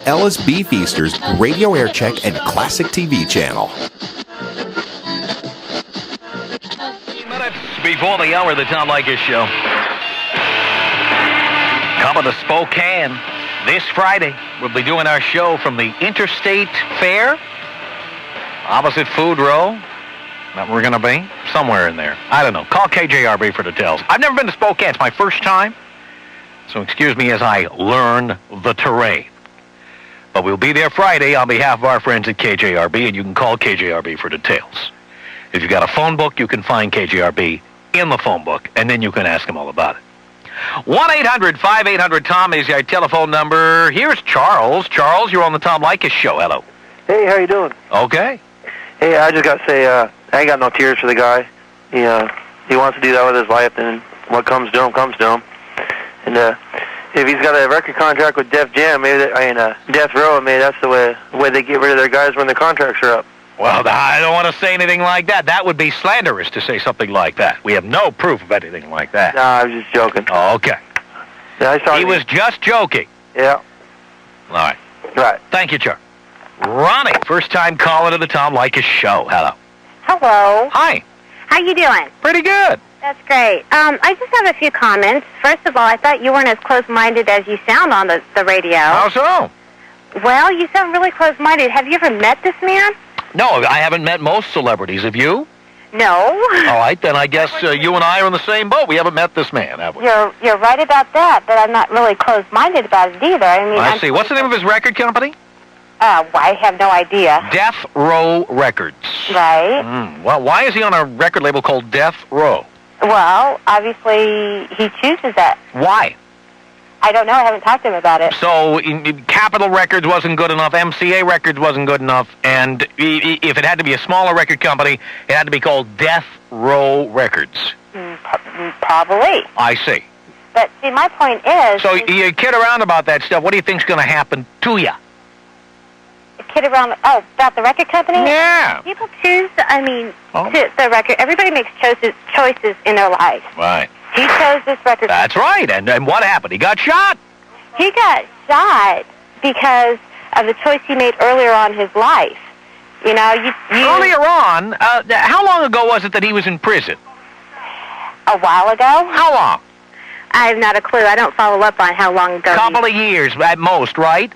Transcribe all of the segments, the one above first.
Ellis B. Feaster's Radio Aircheck and Classic TV channel. Minutes before the hour of the Tom Leykis Show. Coming to Spokane this Friday. We'll be doing our show from the Interstate Fair, opposite Food Row. That we're going to be somewhere in there. I don't know. Call KJRB for details. I've never been to Spokane. It's my first time. So excuse me as I learn the terrain. But we'll be there Friday on behalf of our friends at KJRB, and you can call KJRB for details. If you've got a phone book, you can find KJRB in the phone book, and then you can ask them all about it. 1-800-5800-TOM is our telephone number. Here's Charles. Charles, you're on the Tom Leykis Show. Hello. Hey, how you doing? Okay. Hey, I just got to say, I ain't got no tears for the guy. He wants to do that with his life, and what comes to him, comes to him. And if he's got a record contract with Def Jam, Death Row, maybe that's the way they get rid of their guys when their contracts are up. Well, I don't want to say anything like that. That would be slanderous to say something like that. We have no proof of anything like that. Nah, I was just joking. Oh, okay. Yeah, I saw he was just joking. Yeah. All right. Right. Thank you, Chuck. Ronnie, first time calling to the Tom Leykis Show. Hello. Hello. Hi. How you doing? Pretty good. That's great. I just have a few comments. First of all, I thought you weren't as close-minded as you sound on the radio. How so? Well, you sound really close-minded. Have you ever met this man? No, I haven't met most celebrities. Have you? No. All right, then I guess you and I are in the same boat. We haven't met this man, have we? You're right about that, but I'm not really close-minded about it either. I see. What's the name of his record company? I have no idea. Death Row Records. Right. Well, why is he on a record label called Death Row? Well, obviously, he chooses that. Why? I don't know. I haven't talked to him about it. So, Capitol Records wasn't good enough, MCA Records wasn't good enough, and if it had to be a smaller record company, it had to be called Death Row Records. Probably. I see. But, see, my point is... So, you kid around about that stuff. What do you think's going to happen to you? Kid around... Oh, about the record company? Yeah. People choose, to the record. Everybody makes choices in their life. Right. He chose this record. That's right. And what happened? He got shot. He got shot because of the choice he made earlier on in his life. You know, Earlier on? How long ago was it that he was in prison? A while ago. How long? I have not a clue. I don't follow up on how long ago. Couple of years at most, right?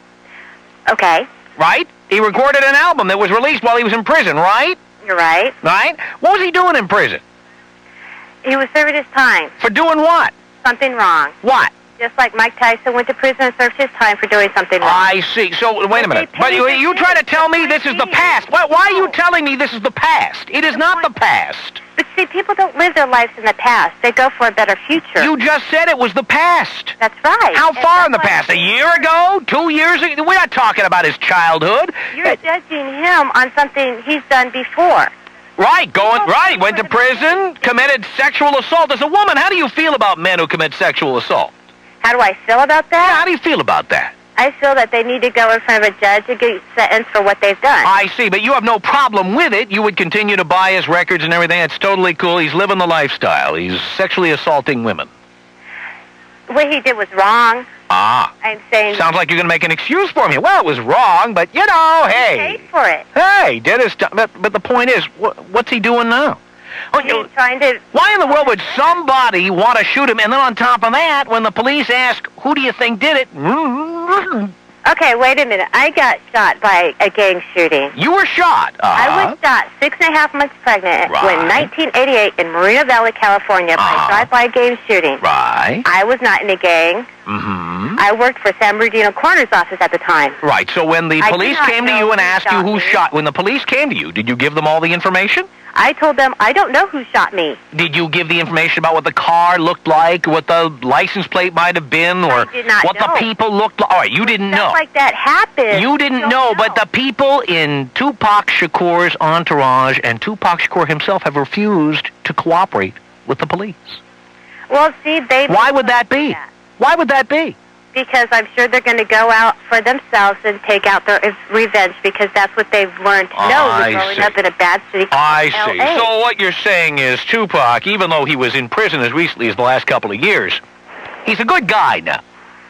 Okay. Right? He recorded an album that was released while he was in prison, right? You're right. Right? What was he doing in prison? He was serving his time. For doing what? Something wrong. What? Just like Mike Tyson went to prison and served his time for doing something wrong. I see. So, wait a minute. But you try to tell me this is the past. Why are you telling me this is the past? It is not the past. But see, people don't live their lives in the past. They go for a better future. You just said it was the past. That's right. How far in the past? A year ago? 2 years ago? We're not talking about his childhood. You're judging him on something he's done before. Right, went to prison, committed sexual assault. As a woman, how do you feel about men who commit sexual assault? How do I feel about that? Yeah, how do you feel about that? I feel that they need to go in front of a judge and get sentenced for what they've done. I see, but you have no problem with it. You would continue to buy his records and everything. It's totally cool. He's living the lifestyle. He's sexually assaulting women. What he did was wrong. Ah. I'm saying... Sounds like you're going to make an excuse for me. Well, it was wrong, but, hey. He paid for it. Hey, did his time. But the point is, what's he doing now? He's trying to... Why in the world would somebody want to shoot him, and then on top of that, when the police ask, who do you think did it? Okay, wait a minute. I got shot by a gang shooting. You were shot? I was shot 6.5 months pregnant in 1988 in Moreno Valley, California by a drive-by gang shooting. Right. I was not in a gang. Mm-hmm. I worked for San Bernardino Coroner's office at the time. Right, so when the police came to you and asked you who shot, when the police came to you, did you give them all the information? I told them, I don't know who shot me. Did you give the information about what the car looked like, what the license plate might have been, or what the people looked like? All right, you didn't know. Stuff like that happened. You didn't know, but the people in Tupac Shakur's entourage and Tupac Shakur himself have refused to cooperate with the police. Well, see, Why would that be? Why would that be? Because I'm sure they're going to go out for themselves and take out their revenge, because that's what they've learned to know growing up in a bad city called see. LA. So what you're saying is Tupac, even though he was in prison as recently as the last couple of years, he's a good guy now.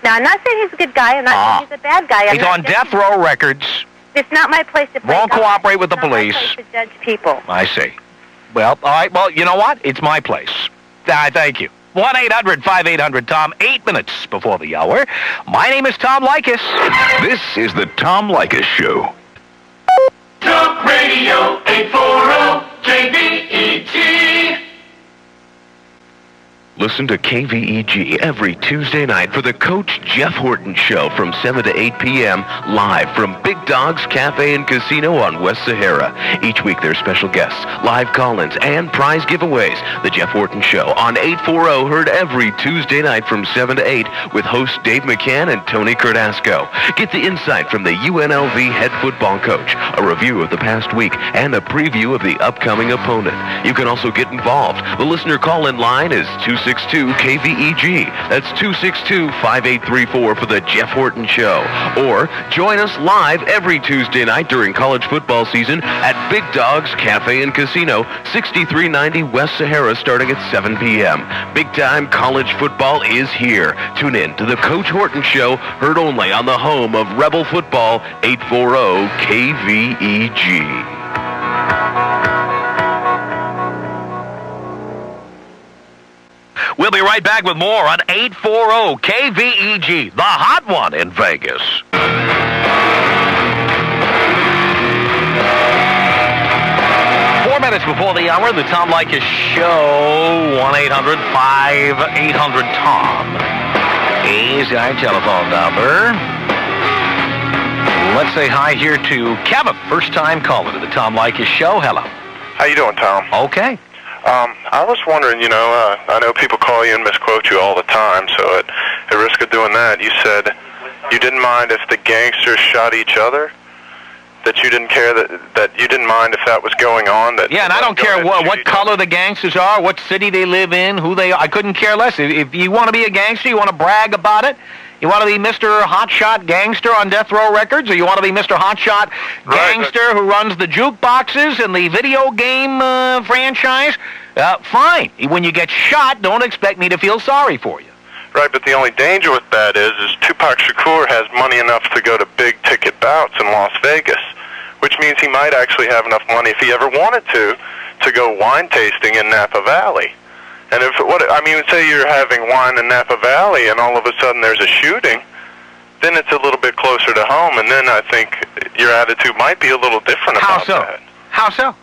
Now, I'm not saying he's a good guy. I'm not saying he's a bad guy. He's on death row records. It's not my place to play Won't God. cooperate with the police. It's not my place to judge people. I see. Well, all right. Well, you know what? It's my place. Thank you. 1-800-5800-TOM, 8 minutes before the hour. My name is Tom Leykis. This is the Tom Leykis Show. Talk Radio 840 KVEG. Listen to KVEG every Tuesday night for the Coach Jeff Horton Show from 7 to 8 p.m. live from Big Dog's Cafe and Casino on West Sahara. Each week there's special guests, live call-ins, and prize giveaways. The Jeff Horton Show on 840 heard every Tuesday night from 7 to 8 with hosts Dave McCann and Tony Cardasco. Get the insight from the UNLV head football coach, a review of the past week, and a preview of the upcoming opponent. You can also get involved. The listener call-in line is 262-KVEG. That's 262-5834 for the Jeff Horton Show. Or join us live every Tuesday night during college football season at Big Dog's Cafe and Casino, 6390 West Sahara, starting at 7 p.m. Big-time college football is here. Tune in to the Coach Horton Show, heard only on the home of Rebel Football, 840 KVEG. We'll be right back with more on 840 KVEG, the hot one in Vegas. 4 minutes before the hour, the Tom Leykis Show, 1-800-5800-TOM is our telephone number. Let's say hi here to Kevin, first-time caller to the Tom Leykis Show. Hello. How you doing, Tom? Okay. I was wondering, I know people call you and misquote you all the time, so at risk of doing that, you said you didn't mind if the gangsters shot each other, that you didn't care, that you didn't mind if that was going on. That yeah, and I don't care what color the gangsters are, what city they live in, who they are. I couldn't care less. If you want to be a gangster, you want to brag about it, you want to be Mr. Hotshot Gangster on Death Row Records, or you want to be Mr. Hotshot Gangster who runs the jukeboxes and the video game franchise, fine. When you get shot, don't expect me to feel sorry for you. Right, but the only danger with that is Tupac Shakur has money enough to go to big-ticket bouts in Las Vegas, which means he might actually have enough money if he ever wanted to go wine tasting in Napa Valley. And say you're having wine in Napa Valley and all of a sudden there's a shooting, then it's a little bit closer to home, and then I think your attitude might be a little different about that. How so?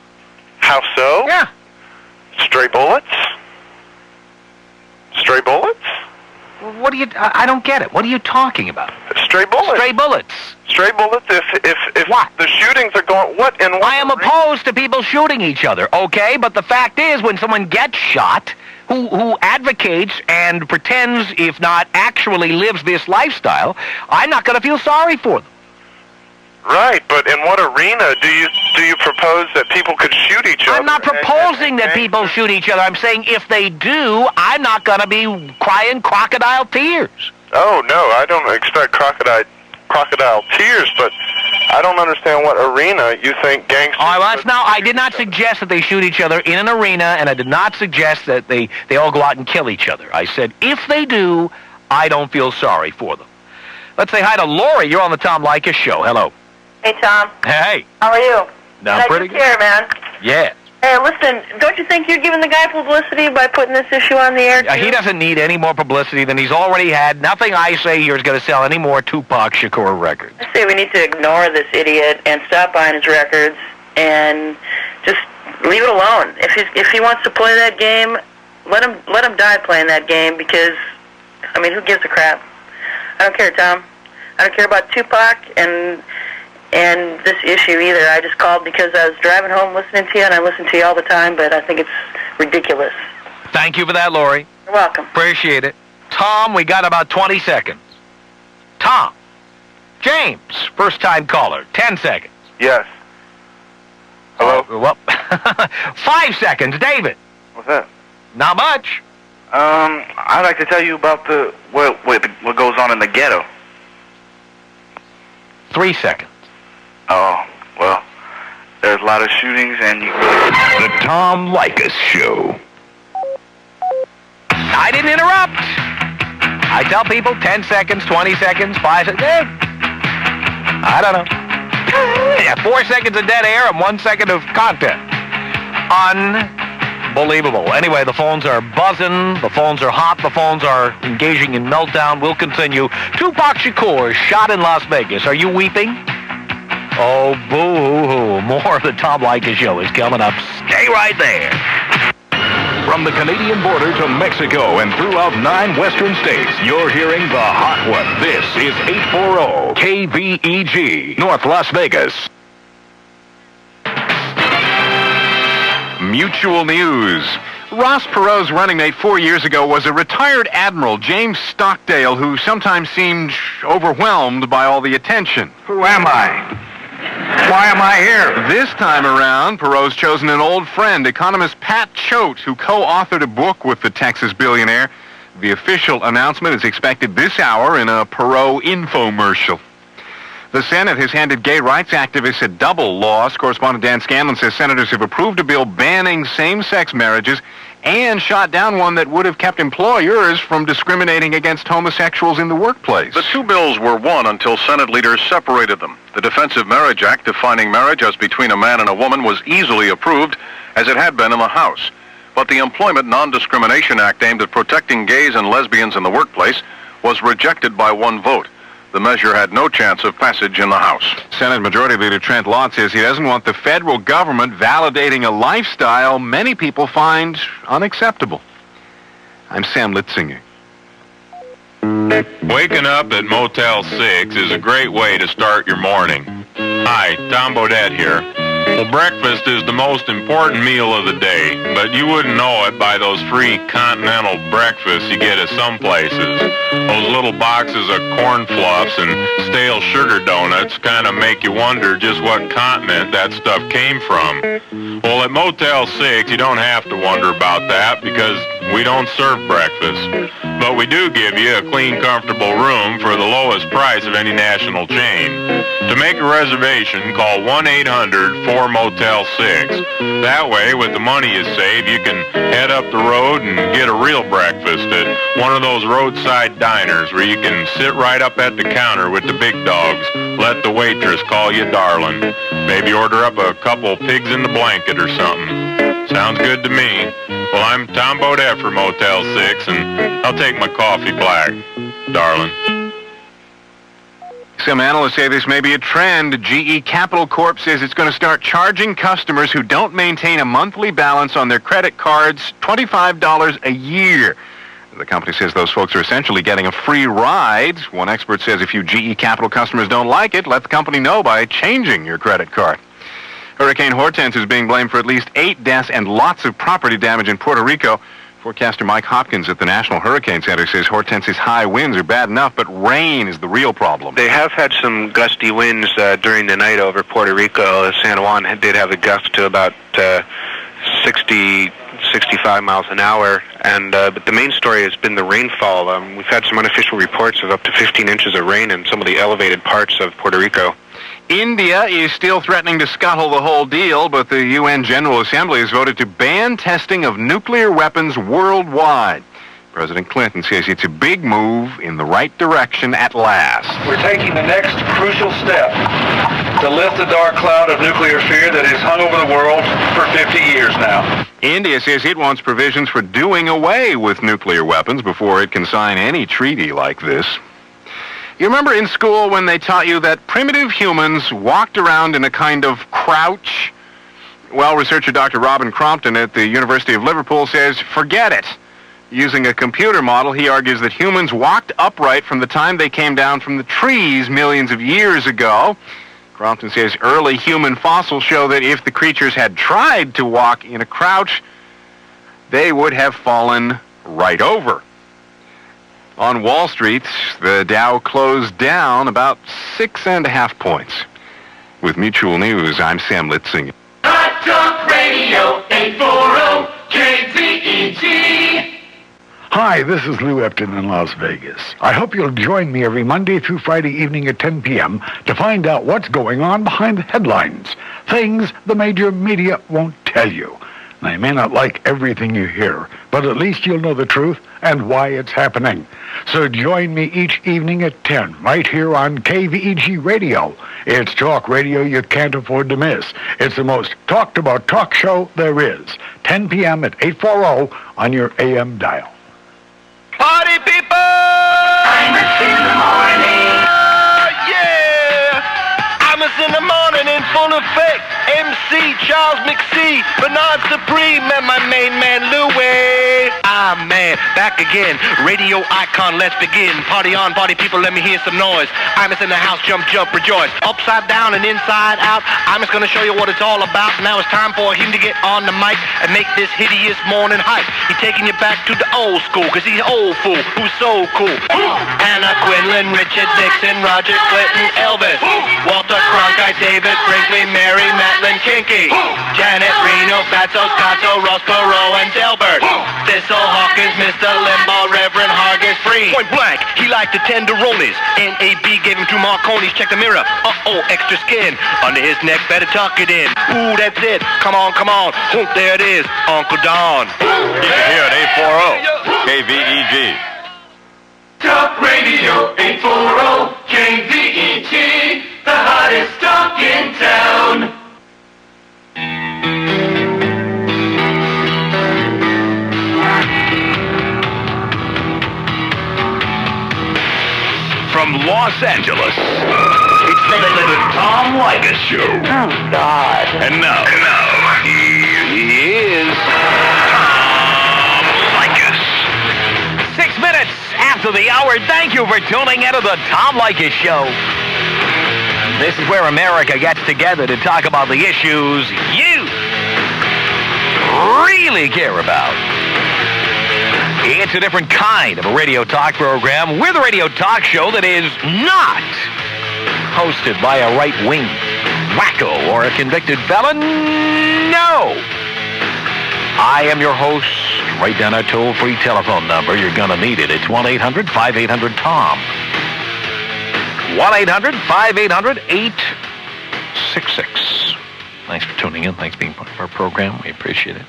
How so? Yeah. Stray bullets? Stray bullets? What do you... I don't get it. What are you talking about? Stray bullets. Stray bullets. Stray bullets if what? The shootings are going... What? And what? I am opposed to people shooting each other, okay? But the fact is, when someone gets shot, who advocates and pretends, if not actually lives this lifestyle, I'm not going to feel sorry for them. Right, but in what arena do you propose that people could shoot each other? I'm not proposing that people shoot each other. I'm saying if they do, I'm not going to be crying crocodile tears. Oh, no, I don't expect crocodile tears, but I don't understand what arena you think gangsters... All right, well, I did not suggest that they shoot each other in an arena, and I did not suggest that they all go out and kill each other. I said if they do, I don't feel sorry for them. Let's say hi to Lori. You're on the Tom Leykis Show. Hello. Hey, Tom. Hey. How are you? No, pretty good. Care, man. Yeah. Hey, listen, don't you think you're giving the guy publicity by putting this issue on the air, too? He doesn't need any more publicity than he's already had. Nothing I say here is going to sell any more Tupac Shakur records. I say we need to ignore this idiot and stop buying his records and just leave it alone. If he wants to play that game, let him die playing that game because, who gives a crap? I don't care, Tom. I don't care about Tupac and this issue either. I just called because I was driving home listening to you, and I listen to you all the time, but I think it's ridiculous. Thank you for that, Lori. You're welcome. Appreciate it. Tom, we got about 20 seconds. Tom. James, first-time caller, 10 seconds. Yes. Hello? Well, 5 seconds. David. What's that? Not much. I'd like to tell you about what goes on in the ghetto. 3 seconds. Oh, well, there's a lot of shootings, and you really... The Tom Leykis Show. I didn't interrupt. I tell people 10 seconds, 20 seconds, 5 seconds. I don't know. Yeah, 4 seconds of dead air and 1 second of content. Unbelievable. Anyway, the phones are buzzing. The phones are hot. The phones are engaging in meltdown. We'll continue. Tupac Shakur shot in Las Vegas. Are you weeping? Oh, boo-hoo-hoo. More of the Tom Leykis Show is coming up. Stay right there. From the Canadian border to Mexico and throughout 9 western states, you're hearing the hot one. This is 840 KVEG, North Las Vegas. Mutual news. Ross Perot's running mate 4 years ago was a retired admiral, James Stockdale, who sometimes seemed overwhelmed by all the attention. Who am I? Why am I here? This time around, Perot's chosen an old friend, economist Pat Choate, who co-authored a book with the Texas billionaire. The official announcement is expected this hour in a Perot infomercial. The Senate has handed gay rights activists a double loss. Correspondent Dan Scanlon says senators have approved a bill banning same-sex marriages and shot down one that would have kept employers from discriminating against homosexuals in the workplace. The two bills were one until Senate leaders separated them. The Defensive Marriage Act, defining marriage as between a man and a woman, was easily approved, as it had been in the House. But the Employment Non-Discrimination Act, aimed at protecting gays and lesbians in the workplace, was rejected by one vote. The measure had no chance of passage in the House. Senate Majority Leader Trent Lott says he doesn't want the federal government validating a lifestyle many people find unacceptable. I'm Sam Litzinger. Waking up at Motel 6 is a great way to start your morning. Hi, Tom Bodette here. Well, breakfast is the most important meal of the day, but you wouldn't know it by those free continental breakfasts you get at some places. Those little boxes of corn fluffs and stale sugar donuts kind of make you wonder just what continent that stuff came from. Well, at Motel 6, you don't have to wonder about that because we don't serve breakfast. But we do give you a clean, comfortable room for the lowest price of any national chain. To make a reservation, call 1-800-4-MOTEL-6. That way, with the money you save, you can head up the road and get a real breakfast at one of those roadside diners where you can sit right up at the counter with the big dogs. Let the waitress call you darling. Maybe order up a couple pigs in the blanket or something. Sounds good to me. Well, I'm Tom Bodette for Motel 6, and I'll take my coffee black, darling. Some analysts say this may be a trend. GE Capital Corp says it's going to start charging customers who don't maintain a monthly balance on their credit cards $25 a year. The company says those folks are essentially getting a free ride. One expert says if you GE Capital customers don't like it, let the company know by changing your credit card. Hurricane Hortense is being blamed for at least 8 deaths and lots of property damage in Puerto Rico. Forecaster Mike Hopkins at the National Hurricane Center says Hortense's high winds are bad enough, but rain is the real problem. They have had some gusty winds during the night over Puerto Rico. San Juan did have a gust to about 65 miles an hour, and but the main story has been the rainfall. We've had some unofficial reports of up to 15 inches of rain in some of the elevated parts of Puerto Rico. India is still threatening to scuttle the whole deal, but the UN General Assembly has voted to ban testing of nuclear weapons worldwide. President Clinton says it's a big move in the right direction at last. We're taking the next crucial step to lift the dark cloud of nuclear fear that has hung over the world for 50 years now. India says it wants provisions for doing away with nuclear weapons before it can sign any treaty like this. You remember in school when they taught you that primitive humans walked around in a kind of crouch? Well, researcher Dr. Robin Crompton at the University of Liverpool says, forget it. Using a computer model, he argues that humans walked upright from the time they came down from the trees millions of years ago. Crompton says early human fossils show that if the creatures had tried to walk in a crouch, they would have fallen right over. On Wall Street, the Dow closed down about 6.5 points. With Mutual News, I'm Sam Litzinger. Hot Talk Radio 840 KVEG. Hi, this is Lou Epton in Las Vegas. I hope you'll join me every Monday through Friday evening at 10 p.m. to find out what's going on behind the headlines. Things the major media won't tell you. You may not like everything you hear, but at least you'll know the truth and why it's happening. So join me each evening at 10, right here on KVEG Radio. It's talk radio you can't afford to miss. It's the most talked about talk show there is. 10 p.m. at 840 on your AM dial. Party people! Imus in the morning. Yeah! Imus in the morning in full effect. MC Charles McSee, Bernard Supreme, and my main man Louie. Ah man, back again. Radio icon, let's begin. Party on, party people, let me hear some noise. Imus in the house, jump, jump, rejoice. Upside down and inside out. Imus gonna show you what it's all about. Now it's time for him to get on the mic and make this hideous morning hype. He's taking you back to the old school, cause he's an old fool who's so cool. Anna Quinlan, Richard Dixon, Roger Clinton, Elvis, Walter Cronkite, David Brinkley, Mary Matlin, Kinky, Janet Reno, Fatso, Scotto, Ross Perot, and Delbert, Thistle Hawkins, Mr. Limbaugh, Reverend Hargis, Free. Point blank, he liked the tenderonis. NAB gave him 2 Marconis. Check the mirror. Uh-oh, extra skin. Under his neck, better tuck it in. Ooh, that's it. Come on, come on. Whoop, there it is. Uncle Don. Keep it here at 840 KVEG. Talk Radio 840 KVEG, the hottest talk in town. From Los Angeles, it's the Tom Leykis Show. Oh, God. And now, here he is, Tom Leykis. 6 minutes after the hour. Thank you for tuning into the Tom Leykis Show. This is where America gets together to talk about the issues you really care about. It's a different kind of a radio talk program. We're the radio talk show that is not hosted by a right-wing wacko or a convicted felon. No. I am your host. Write down our toll-free telephone number. You're going to need it. It's 1-800-5800-TOM. 1-800-5800-866. Thanks for tuning in. Thanks for being part of our program. We appreciate it.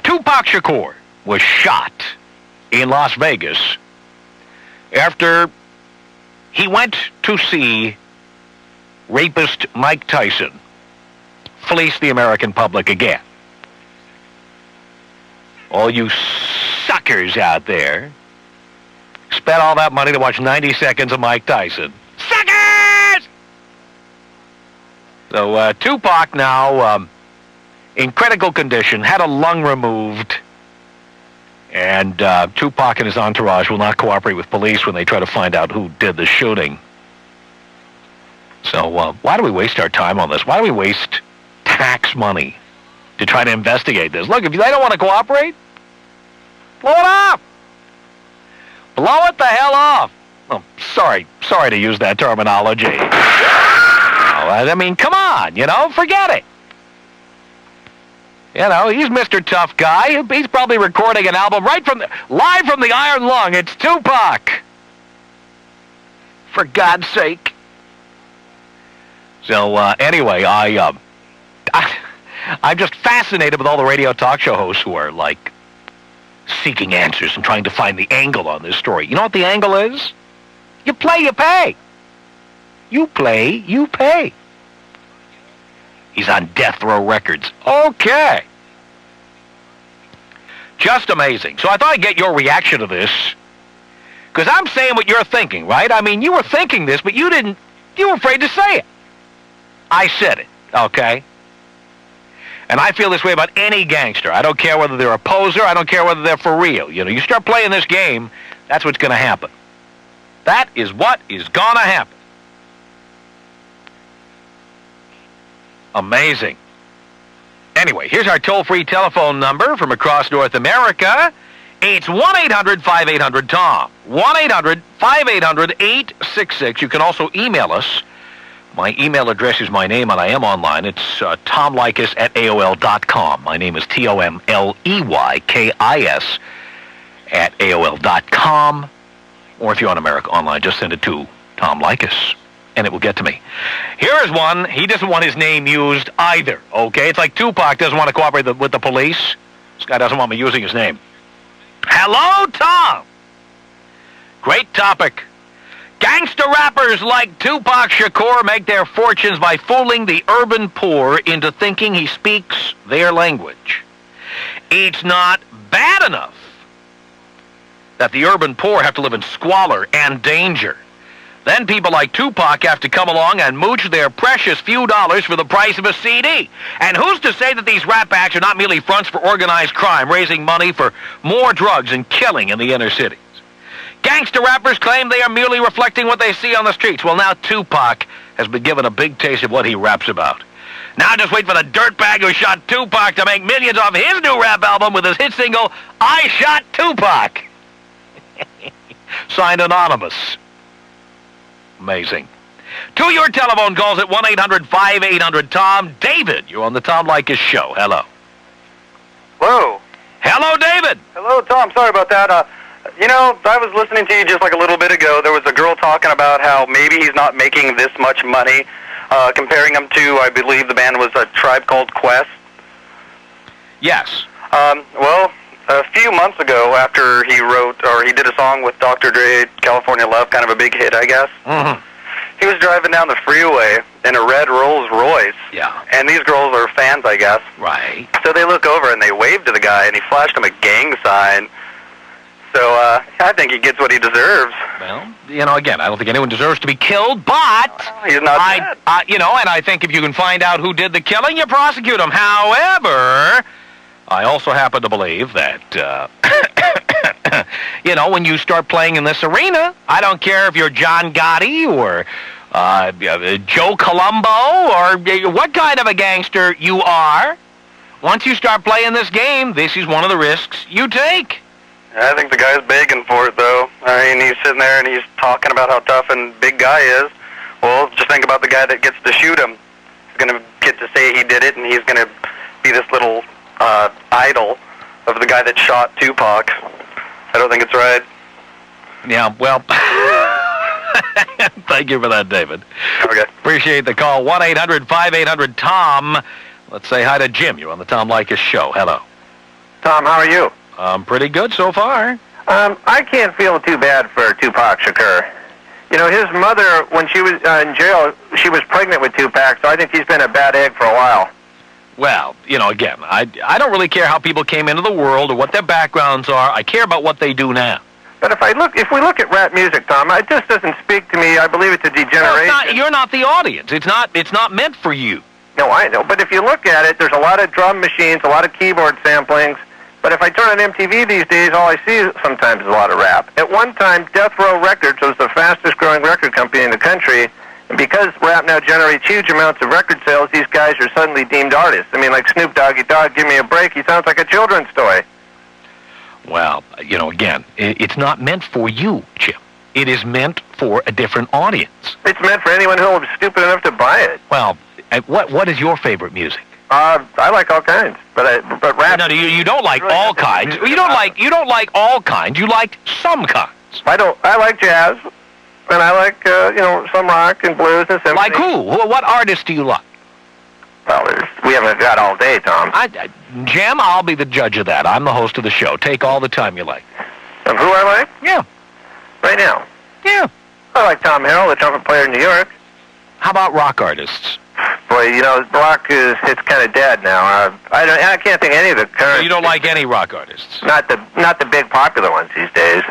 Tupac Shakur was shot in Las Vegas after he went to see rapist Mike Tyson fleece the American public again. All you suckers out there spent all that money to watch 90 seconds of Mike Tyson. Suckers! So Tupac now in critical condition, had a lung removed. And Tupac and his entourage will not cooperate with police when they try to find out who did the shooting. So why do we waste our time on this? Why do we waste tax money to try to investigate this? Look, if they don't want to cooperate, blow it off. Blow it the hell off. Oh, sorry to use that terminology. I mean, come on, forget it. He's Mr. Tough Guy. He's probably recording an album live from the Iron Lung. It's Tupac. For God's sake. So, anyway, I'm just fascinated with all the radio talk show hosts who are, seeking answers and trying to find the angle on this story. You know what the angle is? You play, you pay. You play, you pay. He's on Death Row Records. Okay. Just amazing. So I thought I'd get your reaction to this. Because I'm saying what you're thinking, right? I mean, you were thinking this, but you were afraid to say it. I said it, okay? And I feel this way about any gangster. I don't care whether they're a poser. I don't care whether they're for real. You start playing this game, that's what's going to happen. That is what is going to happen. Amazing. Anyway, here's our toll-free telephone number from across North America. It's 1-800-5800-TOM. 1-800-5800-866. You can also email us. My email address is my name, and I am online. It's tomleykis@AOL.com. My name is TOMLEYKIS @AOL.com. Or if you're on America Online, just send it to Tom Leykis, and it will get to me. Here is one. He doesn't want his name used either, okay? It's like Tupac doesn't want to cooperate with the police. This guy doesn't want me using his name. Hello, Tom. Great topic. Gangster rappers like Tupac Shakur make their fortunes by fooling the urban poor into thinking he speaks their language. It's not bad enough that the urban poor have to live in squalor and danger. Then people like Tupac have to come along and mooch their precious few dollars for the price of a CD. And who's to say that these rap acts are not merely fronts for organized crime, raising money for more drugs and killing in the inner cities? Gangster rappers claim they are merely reflecting what they see on the streets. Well, now Tupac has been given a big taste of what he raps about. Now just wait for the dirtbag who shot Tupac to make millions off his new rap album with his hit single, I Shot Tupac. Signed Anonymous. Amazing. To your telephone calls at 1-800-5800-TOM. David, you're on the Tom Leykis Show. Hello. Whoa. Hello, David. Hello, Tom. Sorry about that. I was listening to you just like a little bit ago. There was a girl talking about how maybe he's not making this much money, comparing him to, I believe the band was a Tribe Called Quest. Yes. Well, a few months ago, after he did a song with Dr. Dre, California Love, kind of a big hit, I guess. Mm-hmm. He was driving down the freeway in a red Rolls Royce. Yeah. And these girls are fans, I guess. Right. So they look over and they wave to the guy, and he flashed him a gang sign. So I think he gets what he deserves. Well, again, I don't think anyone deserves to be killed, but he's not dead. And I think if you can find out who did the killing, you prosecute him. However, I also happen to believe that, when you start playing in this arena, I don't care if you're John Gotti or Joe Colombo or what kind of a gangster you are. Once you start playing this game, this is one of the risks you take. I think the guy's begging for it, though. I mean, he's sitting there and he's talking about how tough and big guy is. Well, just think about the guy that gets to shoot him. He's going to get to say he did it, and he's going to be this little idol of the guy that shot Tupac. I don't think it's right. Yeah, well, thank you for that, David. Okay. Appreciate the call. 1-800-5800-TOM. Let's say hi to Jim. You're on the Tom Leykis Show. Hello. Tom, how are you? I'm pretty good so far. I can't feel too bad for Tupac Shakur. His mother, when she was in jail, she was pregnant with Tupac, so I think he's been a bad egg for a while. Well, again, I don't really care how people came into the world or what their backgrounds are. I care about what they do now. But if we look at rap music, Tom, it just doesn't speak to me. I believe it's a degeneration. Well, you're not the audience. It's not meant for you. No, I know. But if you look at it, there's a lot of drum machines, a lot of keyboard samplings. But if I turn on MTV these days, all I see sometimes is a lot of rap. At one time, Death Row Records was the fastest-growing record company in the country, and because rap now generates huge amounts of record sales, these guys are suddenly deemed artists. I mean, like Snoop Doggy Dogg, Give Me a Break, he sounds like a children's toy. Well, again, it's not meant for you, Jim. It is meant for a different audience. It's meant for anyone who will be stupid enough to buy it. Well, what is your favorite music? I like all kinds, but rap. No, you don't like really all kinds. You don't like all kinds. You like some kinds. I like jazz, and I like some rock and blues and symphony. Like who? What artists do you like? Well, we haven't got all day, Tom. Jim, I'll be the judge of that. I'm the host of the show. Take all the time you like. Of who I like? Yeah. Right now? Yeah. I like Tom Harrell, the trumpet player in New York. How about rock artists? Boy, rock it's kind of dead now. I can't think of any of the current. So you don't like any rock artists? Not the big popular ones these days.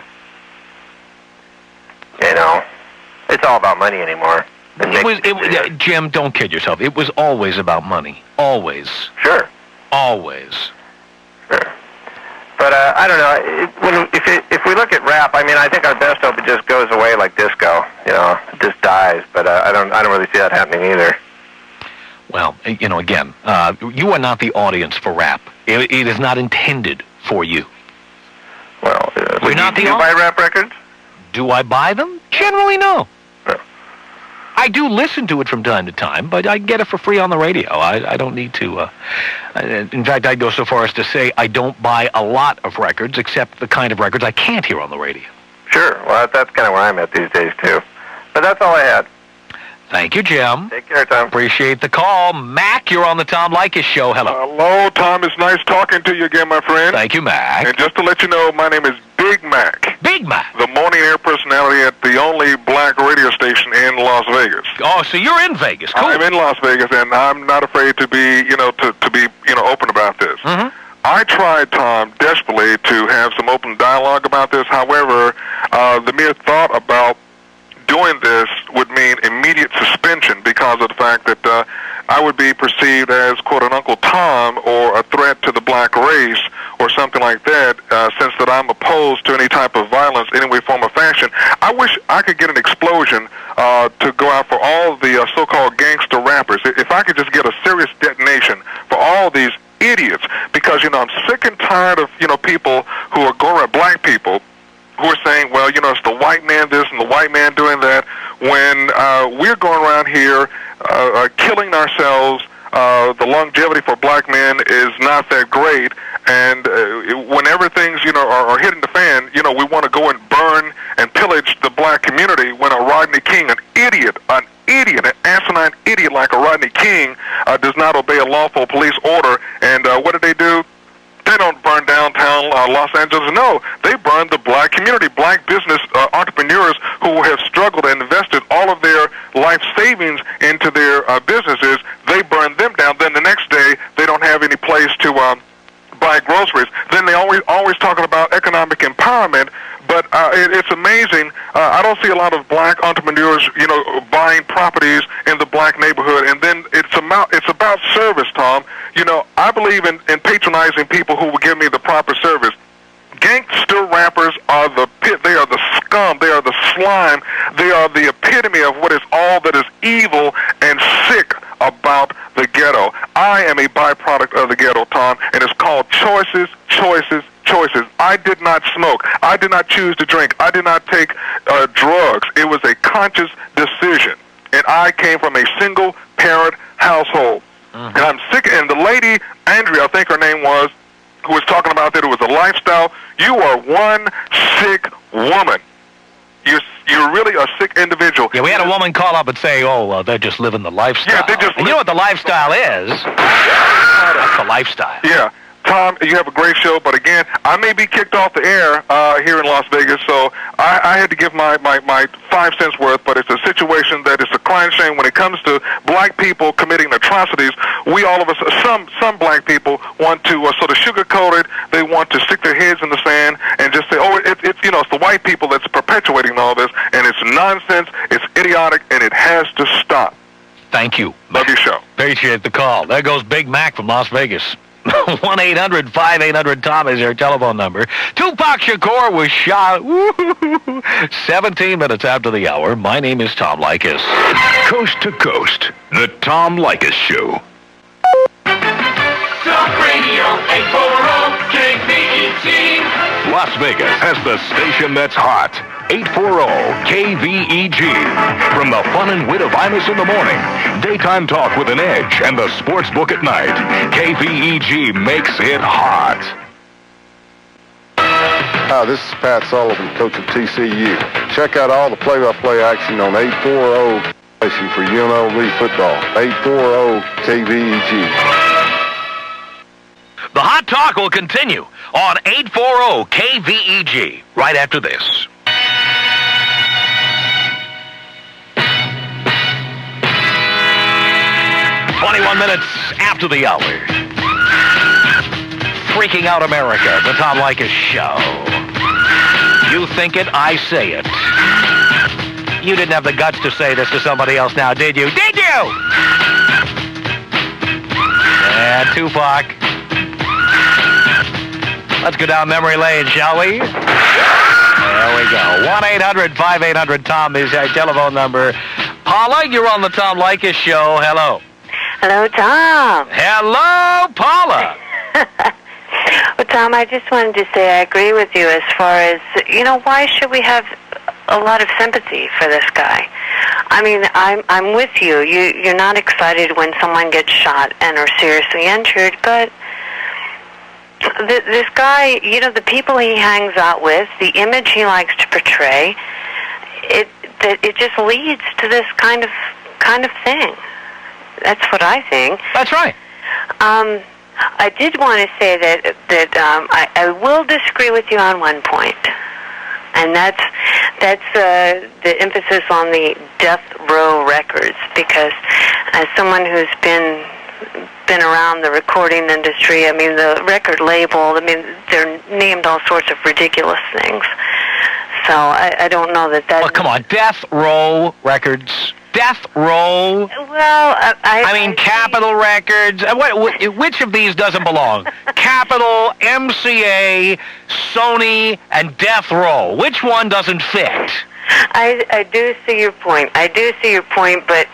It's all about money anymore. Jim, don't kid yourself. It was always about money. Always. Sure. Always. Sure. But I don't know. If we look at rap, I think our best hope it just goes away like disco. It just dies. But I don't really see that happening either. Well, again, you are not the audience for rap. It is not intended for you. Well, do you buy rap records? Do I buy them? Generally, no. I do listen to it from time to time, but I get it for free on the radio. I don't need to. In fact, I'd go so far as to say I don't buy a lot of records, except the kind of records I can't hear on the radio. Sure. Well, that's kind of where I'm at these days, too. But that's all I had. Thank you, Jim. Take care, Tom. Appreciate the call. Mac, you're on the Tom Leykis Show. Hello. Hello, Tom. It's nice talking to you again, my friend. Thank you, Mac. And just to let you know, my name is Big Mac. Big Mac. The morning air personality at the only black radio station in Las Vegas. Oh, so you're in Vegas. Cool. I'm in Las Vegas, and I'm not afraid to be, to be open about this. Mm-hmm. I tried, Tom, desperately to have some open dialogue about this. However, the mere thought about doing this would mean immediate suspension because of the fact that I would be perceived as, quote, an Uncle Tom or a threat to the black race or something like that, since that I'm opposed to any type of violence in any way, form, or fashion. I wish I could get an explosion to go out for all the so-called gangster rappers. If I could just get a serious detonation for all these idiots, because, I'm sick and tired of, people who are going around, black people, who are saying, well, it's the white man this and the white man doing that, when we're going around here killing ourselves. The longevity for black men is not that great, and whenever things, are hitting the fan, we want to go and burn and pillage the black community when a Rodney King, an idiot, an asinine idiot like a Rodney King does not obey a lawful police order. And what do? They don't burn downtown Los Angeles. No, they burn the black community, black business entrepreneurs who have struggled and invested all of their life savings into their businesses. They burn them down. Then the next day, they don't have any place to buy groceries. Then they always talking about economic empowerment. But it's amazing. I don't see a lot of black entrepreneurs, buying properties in the black neighborhood. And then it's about service, Tom. I believe in patronizing people who will give me the proper service. Gangster rappers are the pit. They are the scum. They are the slime. They are the epitome of what is all that is evil and sick about the ghetto. I am a byproduct of the ghetto, Tom, and it's called choices, choices, choices. I did not smoke. I did not choose to drink. I did not take drugs. It was a conscious decision, and I came from a single-parent household. And I'm sick. And the lady, Andrea, I think her name was, who was talking about that it was a lifestyle. You are one sick woman. You're really a sick individual. Yeah, we had a woman call up and say, they're just living the lifestyle. Yeah, they just. And you know what the lifestyle is? That's the lifestyle. Yeah. Tom, you have a great show, but again, I may be kicked off the air here in Las Vegas, so I had to give my 5 cents worth, but it's a situation that is a crying shame when it comes to black people committing atrocities. We all of us, some black people want to sort of sugarcoat it. They want to stick their heads in the sand and just say, it's the white people that's perpetuating all this, and it's nonsense, it's idiotic, and it has to stop. Thank you. Love your show. Appreciate the call. There goes Big Mac from Las Vegas. 1-800-5800-TOM is our telephone number. Tupac Shakur was shot 17 minutes after the hour. My name is Tom Leykis. Coast to Coast, the Tom Leykis Show. Talk Radio 840 KVEG. Las Vegas has the station that's hot. 840 KVEG. From the fun and wit of Imus in the morning, daytime talk with an edge, and the sports book at night, KVEG makes it hot. Hi, this is Pat Sullivan, coach of TCU. Check out all the play-by-play action on 840 station for UNLV football. 840 KVEG. The hot talk will continue on 840 KVEG right after this. 21 minutes after the hour. Freaking Out America, the Tom Leykis Show. You think it, I say it. You didn't have the guts to say this to somebody else now, did you? Did you? Yeah, Tupac. Let's go down memory lane, shall we? There we go. 1-800-5800-TOM is our telephone number. Paula, you're on the Tom Leykis Show. Hello. Hello, Tom. Hello, Paula. Well, Tom, I just wanted to say I agree with you as far as, why should we have a lot of sympathy for this guy? I mean, I'm with you. You're not excited when someone gets shot and are seriously injured, but this guy, the people he hangs out with, the image he likes to portray, it just leads to this kind of kind of thing. That's what I think. That's right. I did want to say that I will disagree with you on one point, and that's the emphasis on the Death Row Records, because as someone who's been around the recording industry, I mean, the record label, I mean, they're named all sorts of ridiculous things. So I don't know that... Well, come on, Death Row Records. Death Row. Well, I mean, Capitol Records. Which of these doesn't belong? Capitol, MCA, Sony, and Death Row. Which one doesn't fit? I do see your point. I do see your point, but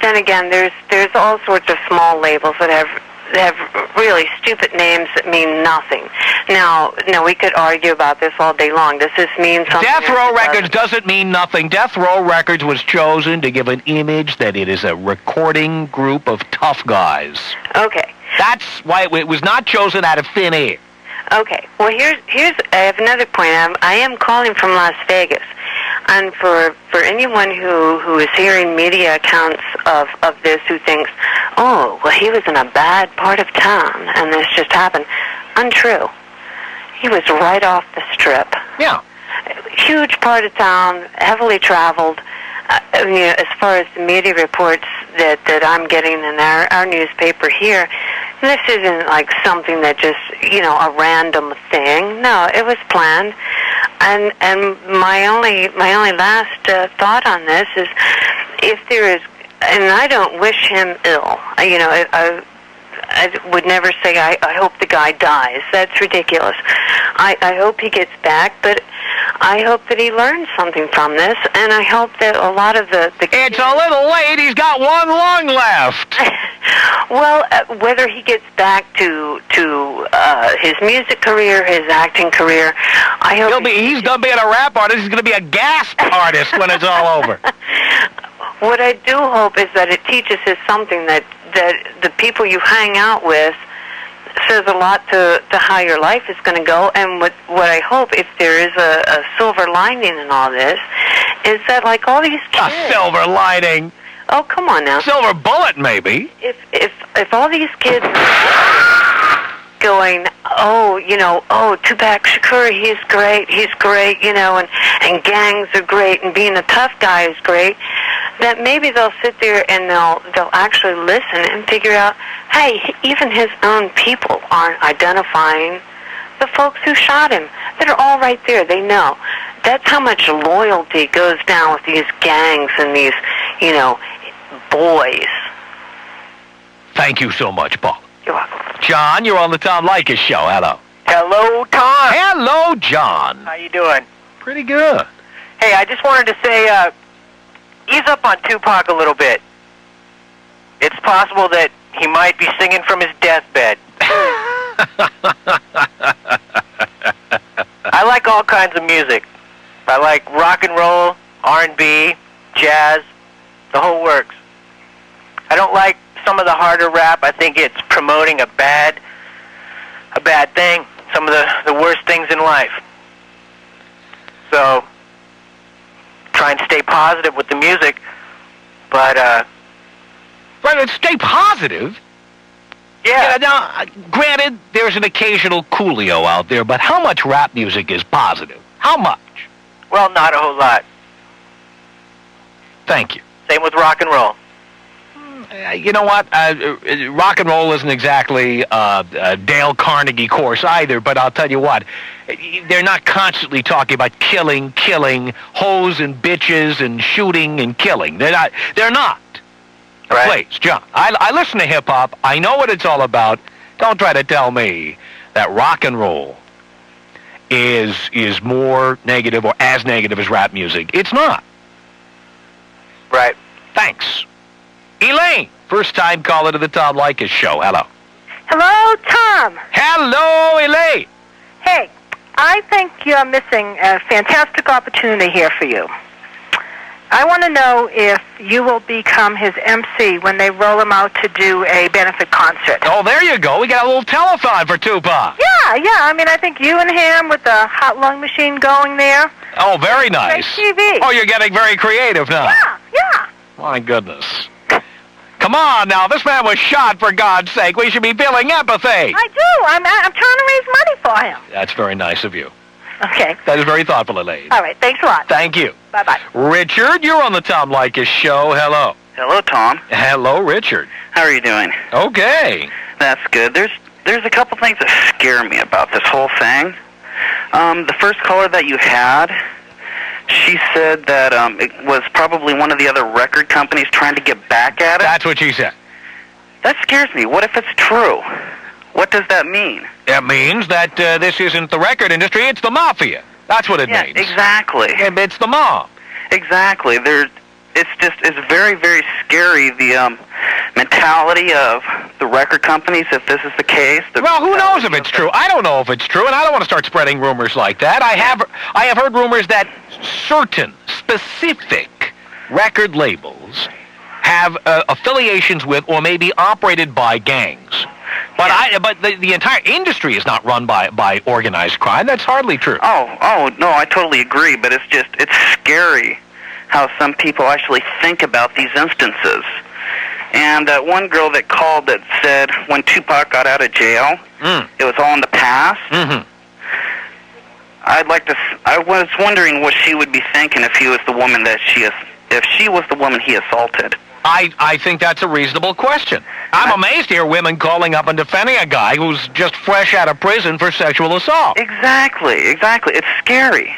then again, there's all sorts of small labels that have really stupid names that mean nothing. Now, we could argue about this all day long. Does this mean something? Death Row Records doesn't mean nothing. Death Row Records was chosen to give an image that it is a recording group of tough guys. Okay. That's why it was not chosen out of thin air. Okay. Well, here's I have another point. I am calling from Las Vegas. And for anyone who is hearing media accounts of this, who thinks, oh, well, he was in a bad part of town and this just happened, untrue. He was right off the strip. Yeah. Huge part of town, heavily traveled. As far as the media reports that I'm getting in our newspaper here, this isn't like something that just, a random thing. No, it was planned. And my only last thought on this is, if there is, and I don't wish him ill. I would never say I hope the guy dies. That's ridiculous. I hope he gets back, but I hope that he learns something from this, and I hope that a lot of the It's a little late. He's got one lung left. Well, whether he gets back to his music career, his acting career, I hope he's done being a rap artist. He's going to be a gasp artist when it's all over. What I do hope is that it teaches us something that the people you hang out with says a lot to how your life is going to go. And what I hope, if there is a silver lining in all this, is that like all these kids... A silver lining? Oh, come on now. Silver bullet, maybe. If all these kids going, Tupac Shakur, he's great, and gangs are great, and being a tough guy is great, that maybe they'll sit there and they'll actually listen and figure out, hey, even his own people aren't identifying the folks who shot him. They're all right there. They know. That's how much loyalty goes down with these gangs and these, boys. Thank you so much, Paul. You're welcome. John, you're on the Tom Leykis show. Hello. Hello, Tom. Hello, John. How you doing? Pretty good. Hey, I just wanted to say, ease up on Tupac a little bit. It's possible that he might be singing from his deathbed. I like all kinds of music. I like rock and roll, R&B, jazz, the whole works. I don't like some of the harder rap. I think it's promoting a bad thing, some of the worst things in life. So, try and stay positive with the music, but Right, stay positive. Yeah. Now, granted, there's an occasional Coolio out there, but how much rap music is positive? How much? Well, not a whole lot. Thank you. Same with rock and roll. You know what? Rock and roll isn't exactly a Dale Carnegie course either, but I'll tell you what. They're not constantly talking about killing, hoes and bitches and shooting and killing. They're not. Right. Please, John, I listen to hip-hop. I know what it's all about. Don't try to tell me that rock and roll is more negative or as negative as rap music. It's not. Right. Thanks. Elaine, first-time caller to the Tom Leykis show. Hello. Hello, Tom. Hello, Elaine. Hey, I think you're missing a fantastic opportunity here for you. I want to know if you will become his MC when they roll him out to do a benefit concert. Oh, there you go. We got a little telethon for Tupac. Yeah. I mean, I think you and him with the hot lung machine going there. Oh, very nice. Great TV. Oh, you're getting very creative now. Yeah. My goodness. Come on now, this man was shot, for God's sake. We should be feeling empathy. I do. I'm trying to raise money for him. That's very nice of you. Okay. That is very thoughtful, Elaine. All right. Thanks a lot. Thank you. Bye-bye. Richard, you're on the Tom Leykis show. Hello. Hello, Tom. Hello, Richard. How are you doing? Okay. That's good. There's a couple things that scare me about this whole thing. The first caller that you had, she said that it was probably one of the other record companies trying to get back at it. That's what she said. That scares me. What if it's true? What does that mean? It means that this isn't the record industry, it's the mafia. That's what it means. Exactly. It's the mob. Exactly. It's very, very scary, the mentality of the record companies, if this is the case. Well, who knows if it's true? I don't know if it's true, and I don't want to start spreading rumors like that. I have heard rumors that certain specific record labels have affiliations with or maybe operated by gangs. But the entire industry is not run by organized crime. That's hardly true. Oh, no, I totally agree, but it's scary how some people actually think about these instances. And one girl that called that said when Tupac got out of jail, it was all in the past. Mm-hmm. I was wondering what she would be thinking if he was the woman if she was the woman he assaulted. I think that's a reasonable question. I'm amazed to hear women calling up and defending a guy who's just fresh out of prison for sexual assault. Exactly. It's scary.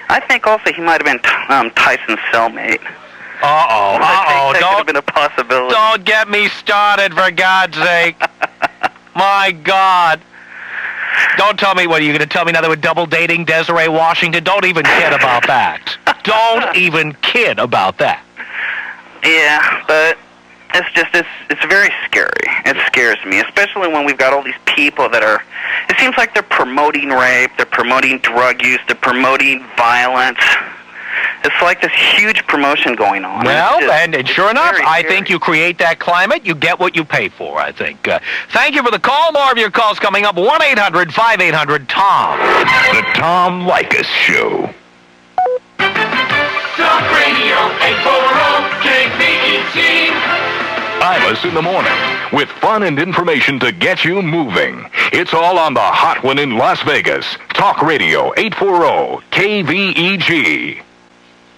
I think also he might have been Tyson's cellmate. That could have been a possibility. Don't get me started, for God's sake. My God. Don't tell me, what are you going to tell me now they were double dating Desiree Washington? Don't even kid about that. Don't even kid about that. Yeah, but it's very scary. It scares me, especially when we've got all these people that are, it seems like they're promoting rape, they're promoting drug use, they're promoting violence. It's like this huge promotion going on. Well, and sure enough, I think you create that climate, you get what you pay for, I think. Thank you for the call. More of your calls coming up. 1-800-5800-TOM. The Tom Leykis Show. Talk Radio 840 KVEG. Imus in the morning, with fun and information to get you moving. It's all on the hot one in Las Vegas. Talk Radio 840 KVEG.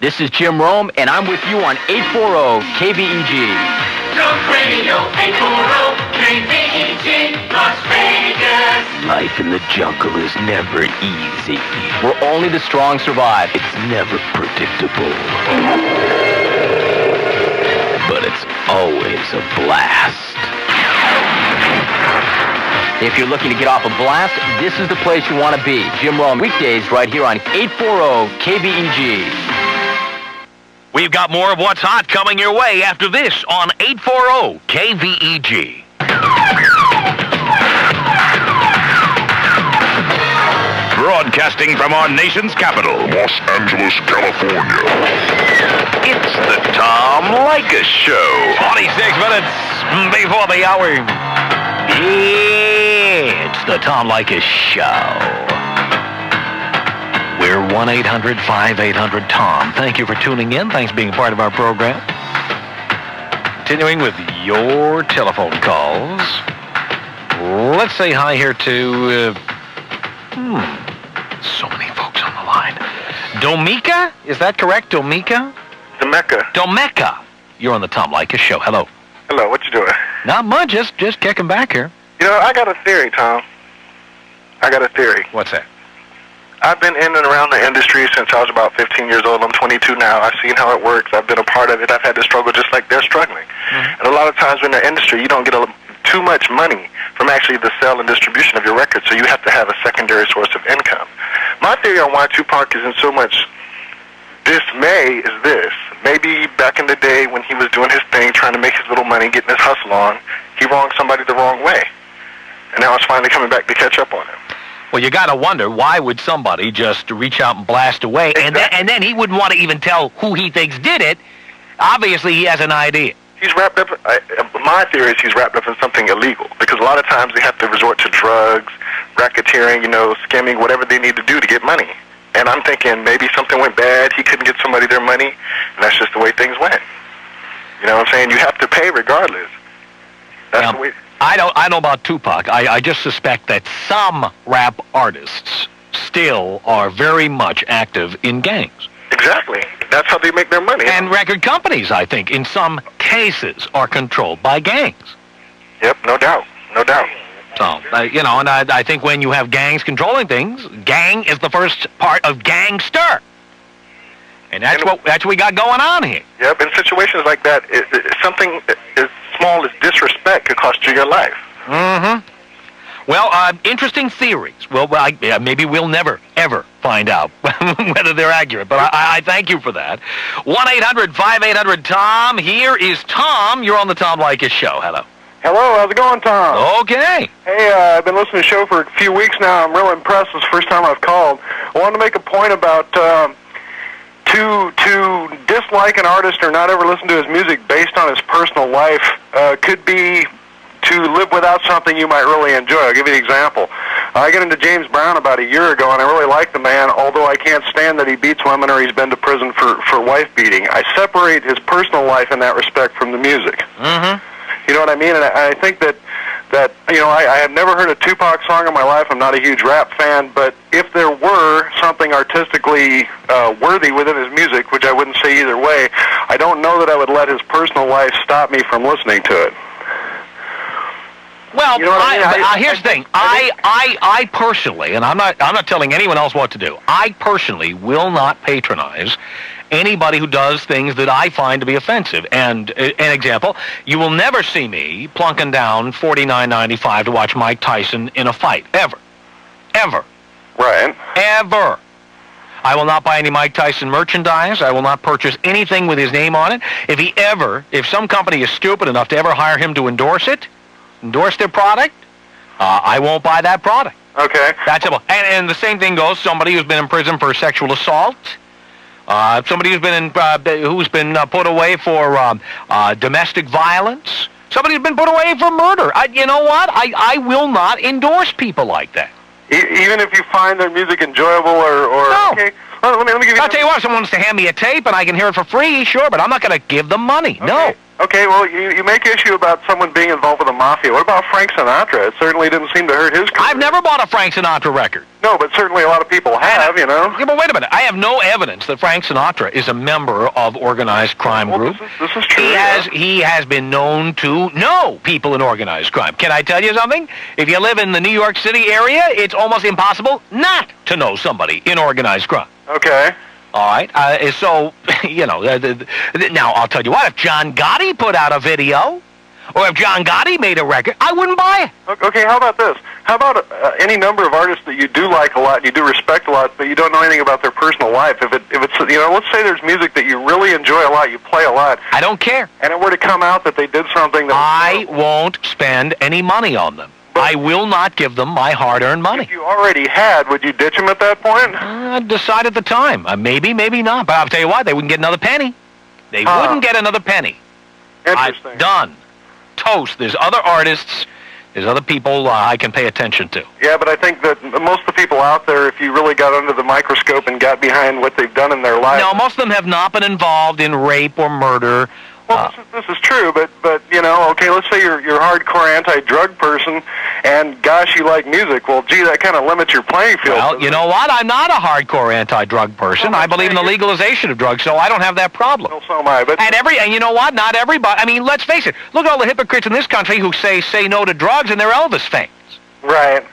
This is Jim Rome, and I'm with you on 840 KVEG. Talk Radio 840 KVEG Las Vegas. Life in the jungle is never easy. Where only the strong survive. It's never predictable. But it's always a blast. If you're looking to get off a blast, this is the place you want to be. Jim Rome, weekdays right here on 840 KVEG. We've got more of what's hot coming your way after this on 840 KVEG. Broadcasting from our nation's capital, Los Angeles, California. It's the Tom Leykis Show. 26 minutes before the hour. It's the Tom Leykis Show. We're 1-800-5800-TOM. Thank you for tuning in. Thanks for being part of our program. Continuing with your telephone calls. Let's say hi here to... so many folks on the line. Domeka? Is that correct, Domeka? Domeka. You're on the Tom Leykis Show. Hello. Hello, what you doing? Not much, just kicking back here. You know, I got a theory, Tom. I got a theory. What's that? I've been in and around the industry since I was about 15 years old. I'm 22 now. I've seen how it works. I've been a part of it. I've had to struggle just like they're struggling. Mm-hmm. And a lot of times in the industry, you don't get too much money from actually the sale and distribution of your records, so you have to have a secondary source of income. My theory on why Tupac is in so much dismay is this. Maybe back in the day when he was doing his thing, trying to make his little money, getting his hustle on, he wronged somebody the wrong way. And now it's finally coming back to catch up on him. Well, you got to wonder, why would somebody just reach out and blast away? Exactly. And then he wouldn't want to even tell who he thinks did it. Obviously, he has an idea. He's wrapped up, my theory is he's wrapped up in something illegal. Because a lot of times they have to resort to drugs, racketeering, skimming, whatever they need to do to get money. And I'm thinking maybe something went bad, he couldn't get somebody their money, and that's just the way things went. You know what I'm saying? You have to pay regardless. That's the way. I know about Tupac. I just suspect that some rap artists still are very much active in gangs. Exactly. That's how they make their money. And record companies, I think, in some cases, are controlled by gangs. Yep, no doubt. No doubt. So, you know, and I think when you have gangs controlling things, gang is the first part of gangster. And that's what we got going on here. Yep, in situations like that, something as small as disrespect could cost you your life. Mm-hmm. Well, interesting theories. Well, maybe we'll never, ever find out whether they're accurate, but I thank you for that. 1-800-5800-TOM. Here is Tom. You're on the Tom Leykis Show. Hello. Hello, how's it going, Tom? Okay. Hey, I've been listening to the show for a few weeks now. I'm real impressed. It's the first time I've called. I wanted to make a point about to dislike an artist or not ever listen to his music based on his personal life could be to live without something you might really enjoy. I'll give you an example. I got into James Brown about a year ago, and I really like the man, although I can't stand that he beats women or he's been to prison for wife beating. I separate his personal life in that respect from the music. Mm-hmm. You know what I mean? And I think that you know, I have never heard a Tupac song in my life. I'm not a huge rap fan, but if there were something artistically worthy within his music, which I wouldn't say either way, I don't know that I would let his personal life stop me from listening to it. Well, you know here's the thing. I personally, and I'm not telling anyone else what to do. I personally will not patronize anybody who does things that I find to be offensive. And an example, you will never see me plunking down $49.95 to watch Mike Tyson in a fight, ever, ever, right, ever. I will not buy any Mike Tyson merchandise. I will not purchase anything with his name on it. If some company is stupid enough to ever hire him to endorse their product, I won't buy that product. Okay. That's simple. And the same thing goes, somebody who's been in prison for sexual assault, somebody who's been put away for domestic violence, somebody who's been put away for murder. You know what? I will not endorse people like that. Even if you find their music enjoyable or no. Okay. Well, let me give you. I'll tell you what. If someone wants to hand me a tape and I can hear it for free, sure, but I'm not going to give them money. Okay. No. Okay, well, you make issue about someone being involved with the mafia. What about Frank Sinatra? It certainly didn't seem to hurt his career. I've never bought a Frank Sinatra record. No, but certainly a lot of people have, you know. Yeah, but wait a minute. I have no evidence that Frank Sinatra is a member of organized crime group. This is true. He has been known to know people in organized crime. Can I tell you something? If you live in the New York City area, it's almost impossible not to know somebody in organized crime. Okay. All right, so, you know, now, I'll tell you what, if John Gotti put out a video, or if John Gotti made a record, I wouldn't buy it. Okay, how about this? How about any number of artists that you do like a lot, you do respect a lot, but you don't know anything about their personal life? If it's, you know, let's say there's music that you really enjoy a lot, you play a lot. I don't care. And it were to come out that they did something that... I won't spend any money on them. I will not give them my hard-earned money. If you already had, would you ditch them at that point? I'd decide at the time. Maybe, maybe not. But I'll tell you what, they wouldn't get another penny. They wouldn't get another penny. Interesting. Done. Toast. There's other artists, there's other people I can pay attention to. Yeah, but I think that most of the people out there, if you really got under the microscope and got behind what they've done in their life... No, most of them have not been involved in rape or murder. Well, this is true, but you know, okay, let's say you're a hardcore anti-drug person, and gosh, you like music. Well, gee, that kind of limits your playing field. Well, you know what? I'm not a hardcore anti-drug person. I believe in the legalization of drugs, so I don't have that problem. Well, so am I. But and you know what? Not everybody. I mean, let's face it. Look at all the hypocrites in this country who say no to drugs, and they're Elvis fans. Right.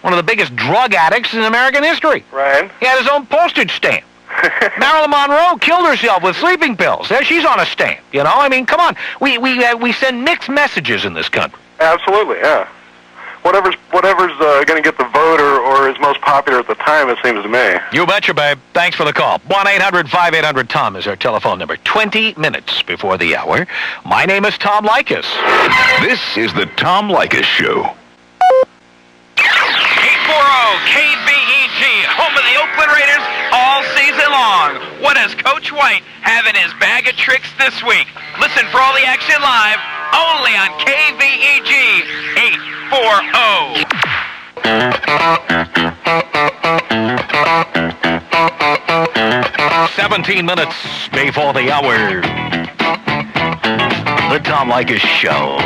One of the biggest drug addicts in American history. Right. He had his own postage stamp. Marilyn Monroe killed herself with sleeping pills. There, she's on a stamp. You know, I mean, come on. We send mixed messages in this country. Absolutely, yeah. Whatever's going to get the vote or is most popular at the time, it seems to me. You betcha, babe. Thanks for the call. 1-800-5800-TOM is our telephone number. 20 minutes before the hour. My name is Tom Leykis. This is the Tom Leykis Show. 840 KVEG, home of the Oakland Raiders all season long. What does Coach White have in his bag of tricks this week? Listen for all the action live, only on KVEG 840. 17 minutes before the hour. The Tom Leykis Show.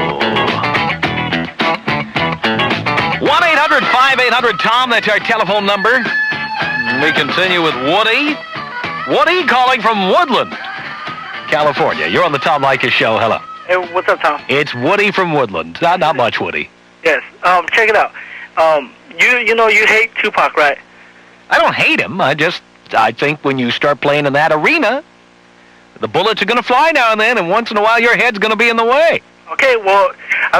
1-800-5800-TOM, that's our telephone number. We continue with Woody. Woody calling from Woodland, California. You're on the Tom Leykis Show. Hello. Hey, what's up, Tom? It's Woody from Woodland. Not much, Woody. Yes. Check it out. You hate Tupac, right? I don't hate him. I think when you start playing in that arena, the bullets are going to fly now and then, and once in a while your head's going to be in the way. Okay, well,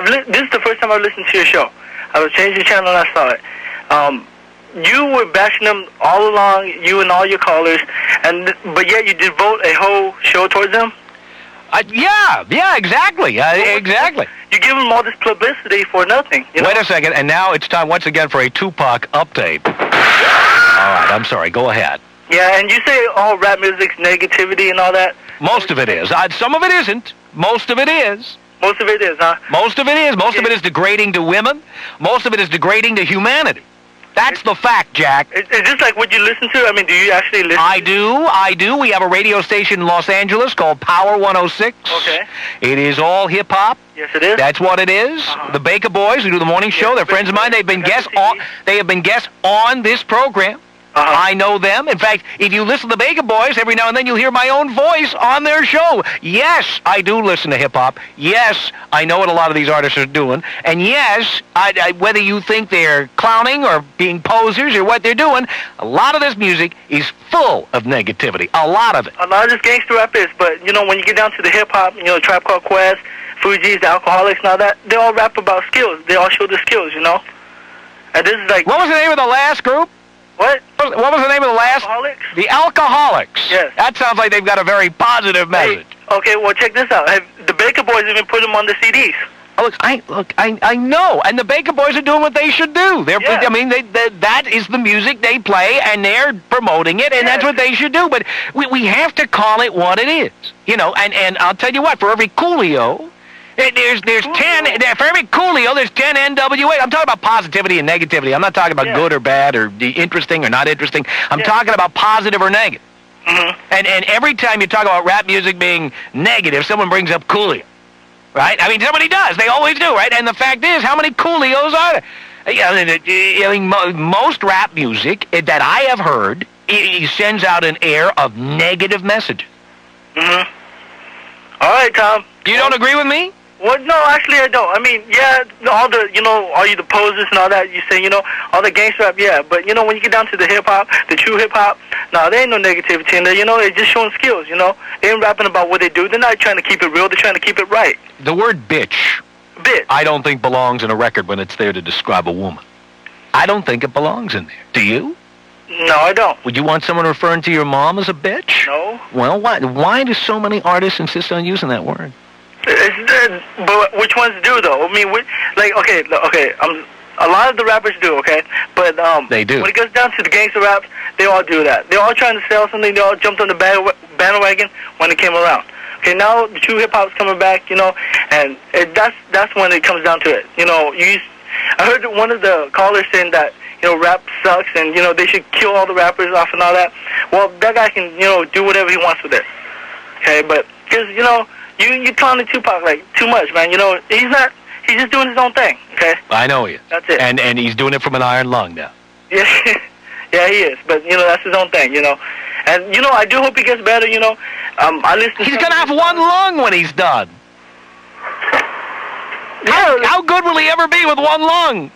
this is the first time I've listened to your show. I was changing the channel and I saw it. You were bashing them all along, you and all your callers, but yet you devote a whole show towards them? Yeah, exactly. Exactly. You give them all this publicity for nothing. Wait a second, and now it's time once again for a Tupac update. All right, I'm sorry. Go ahead. Yeah, and you say all rap music's negativity and all that? Most of it is. Some of it isn't. Most of it is. Most of it is, huh? Most of it is. Most of it is degrading to women. Most of it is degrading to humanity. That's the fact, Jack. Is this like what you listen to? I mean, do you actually listen? I do. We have a radio station in Los Angeles called Power 106. Okay. It is all hip-hop. Yes, it is. That's what it is. The Baker Boys, who do the morning show, they're friends of mine. They have been guests on this program. I know them. In fact, if you listen to the Baker Boys, every now and then you'll hear my own voice on their show. Yes, I do listen to hip-hop. Yes, I know what a lot of these artists are doing. And yes, whether you think they're clowning or being posers or what they're doing, a lot of this music is full of negativity. A lot of it. A lot of this gangster rap is, but, when you get down to the hip-hop, Tribe Called Quest, Fugees, the Alcoholics, and all that, they all rap about skills. They all show the skills, And this is like... What was the name of the last group? What? What was the name of the last? Alcoholics? The Alcoholics. Yes. That sounds like they've got a very positive message. Hey, okay, well, check this out. The Baker Boys even put them on the CDs. I know, and the Baker Boys are doing what they should do. I mean, that is the music they play, and they're promoting it, and that's what they should do. But we have to call it what it is, And I'll tell you what, for every Coolio, there's 10. For every Coolio, there's 10 NWA. I'm talking about positivity and negativity. I'm not talking about good or bad or interesting or not interesting. I'm talking about positive or negative. Mm-hmm. And every time you talk about rap music being negative, someone brings up Coolio. Right? I mean, somebody does. They always do, right? And the fact is, how many Coolios are there? Most rap music that I have heard, it sends out an air of negative messages. Mm-hmm. All right, Tom. You don't agree with me? Well, no, actually I don't. I mean, all the, all you the posers and all that, you say, all the gangster rap, yeah. But, when you get down to the hip-hop, the true hip-hop, no, there ain't no negativity in there, they're just showing skills, They ain't rapping about what they do. They're not trying to keep it real. They're trying to keep it right. The word bitch, I don't think belongs in a record when it's there to describe a woman. I don't think it belongs in there. Do you? No, I don't. Would you want someone referring to your mom as a bitch? No. Well, why do so many artists insist on using that word? But which ones do, though? I mean, okay, a lot of the rappers do, okay? But they do. When it goes down to the gangster raps, they all do that. They're all trying to sell something. They all jumped on the bandwagon when it came around. Okay, now the true hip-hop's coming back, and that's when it comes down to it. I heard one of the callers saying that, rap sucks and, they should kill all the rappers off and all that. Well, that guy can, do whatever he wants with it. Okay, but, because, you're clowning Tupac, too much, man. He's just doing his own thing, okay? I know he is. That's it. And he's doing it from an iron lung now. Yeah, yeah, he is. But, that's his own thing, And, I do hope he gets better, I listen He's going to have one lung when he's done. How good will he ever be with one lung?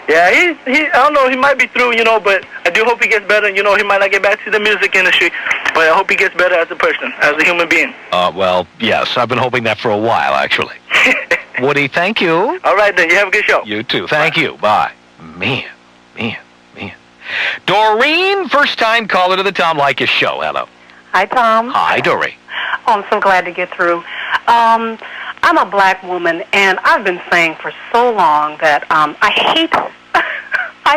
Yeah, I don't know, he might be through, but I do hope he gets better. He might not get back to the music industry, but I hope he gets better as a person, as a human being. Well, yes, I've been hoping that for a while, actually. Woody, thank you. All right, then, you have a good show. You too. Thank you. Bye. Man. Doreen, first-time caller to the Tom Leykis Show. Hello. Hi, Tom. Hi, Doreen. Oh, I'm so glad to get through. I'm a black woman, and I've been saying for so long that I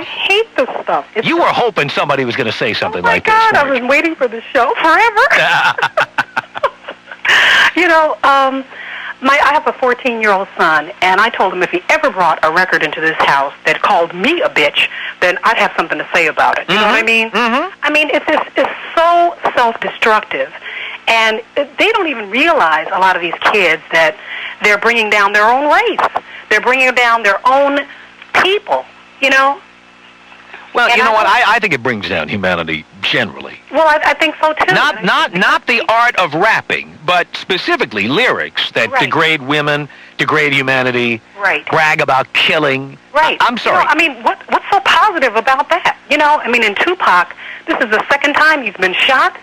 hate this stuff. You were hoping somebody was going to say something like this. Oh, my God, I've been waiting for this show forever. I have a 14-year-old son, and I told him if he ever brought a record into this house that called me a bitch, then I'd have something to say about it. You know what I mean? Mm-hmm. I mean, it's so self-destructive. And they don't even realize, a lot of these kids, that they're bringing down their own race. They're bringing down their own people, you know? Well, you know what? I think it brings down humanity generally. Well, I think so, too. Not the art of rapping, but specifically lyrics that degrade women, degrade humanity, brag about killing. Right. I'm sorry. You know, I mean, what's so positive about that? You know, I mean, in Tupac, this is the second time he's been shot.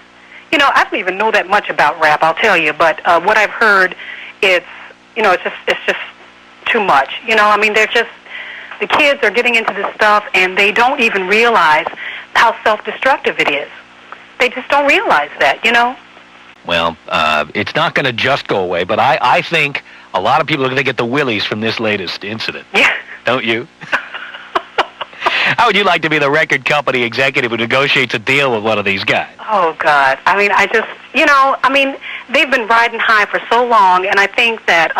You know, I don't even know that much about rap, I'll tell you, but what I've heard, it's just too much. You know, I mean, the kids are getting into this stuff, and they don't even realize how self-destructive it is. They just don't realize that, you know? Well, it's not going to just go away, but I think a lot of people are going to get the willies from this latest incident. Yeah. Don't you? How would you like to be the record company executive who negotiates a deal with one of these guys? Oh, God. I mean, they've been riding high for so long, and I think that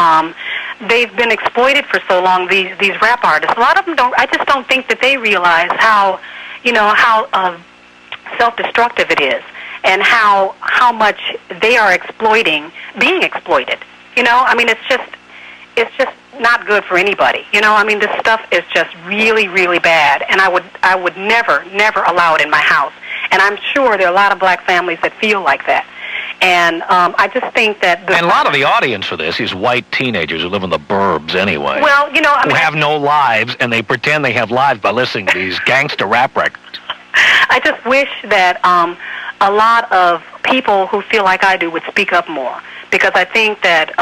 they've been exploited for so long, these rap artists. A lot of them I just don't think that they realize how self-destructive it is, and how much they are being exploited. You know, I mean, it's just not good for anybody. You know, I mean, this stuff is just really, really bad, and I would never allow it in my house. And I'm sure there are a lot of black families that feel like that. And I just think that... And a lot of the audience for this is white teenagers who live in the burbs anyway. Well, you know... who have no lives, and they pretend they have lives by listening to these gangster rap records. I just wish that a lot of people who feel like I do would speak up more, because I think that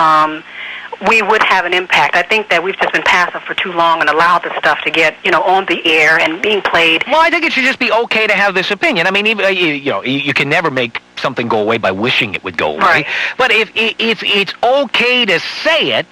we would have an impact. I think that we've just been passive for too long and allowed this stuff to get, on the air and being played. Well, I think it should just be okay to have this opinion. I mean, even, you can never make something go away by wishing it would go away. Right. But if it's okay to say it,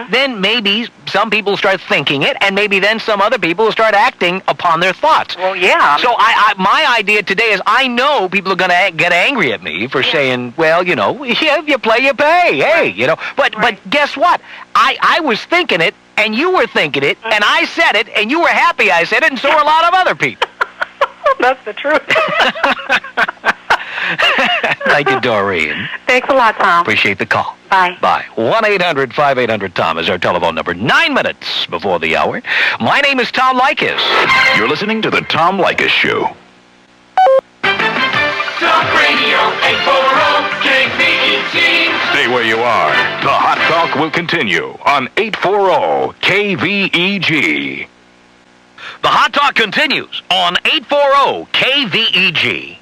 then maybe some people start thinking it, and maybe then some other people will start acting upon their thoughts. Well, yeah. So my idea today is, I know people are going to get angry at me for saying, well, if you play, you pay. Hey, But guess what? I was thinking it, and you were thinking it, and I said it, and you were happy I said it, and so were a lot of other people. That's the truth. Thank you, Doreen. Thanks a lot, Tom. Appreciate the call. Bye. Bye. 1-800-5800-TOM is our telephone number. 9 minutes before the hour. My name is Tom Leykis. You're listening to the Tom Leykis Show. Talk Radio 840 KVEG. Stay where you are. The Hot Talk will continue on 840 KVEG. The Hot Talk continues on 840 KVEG.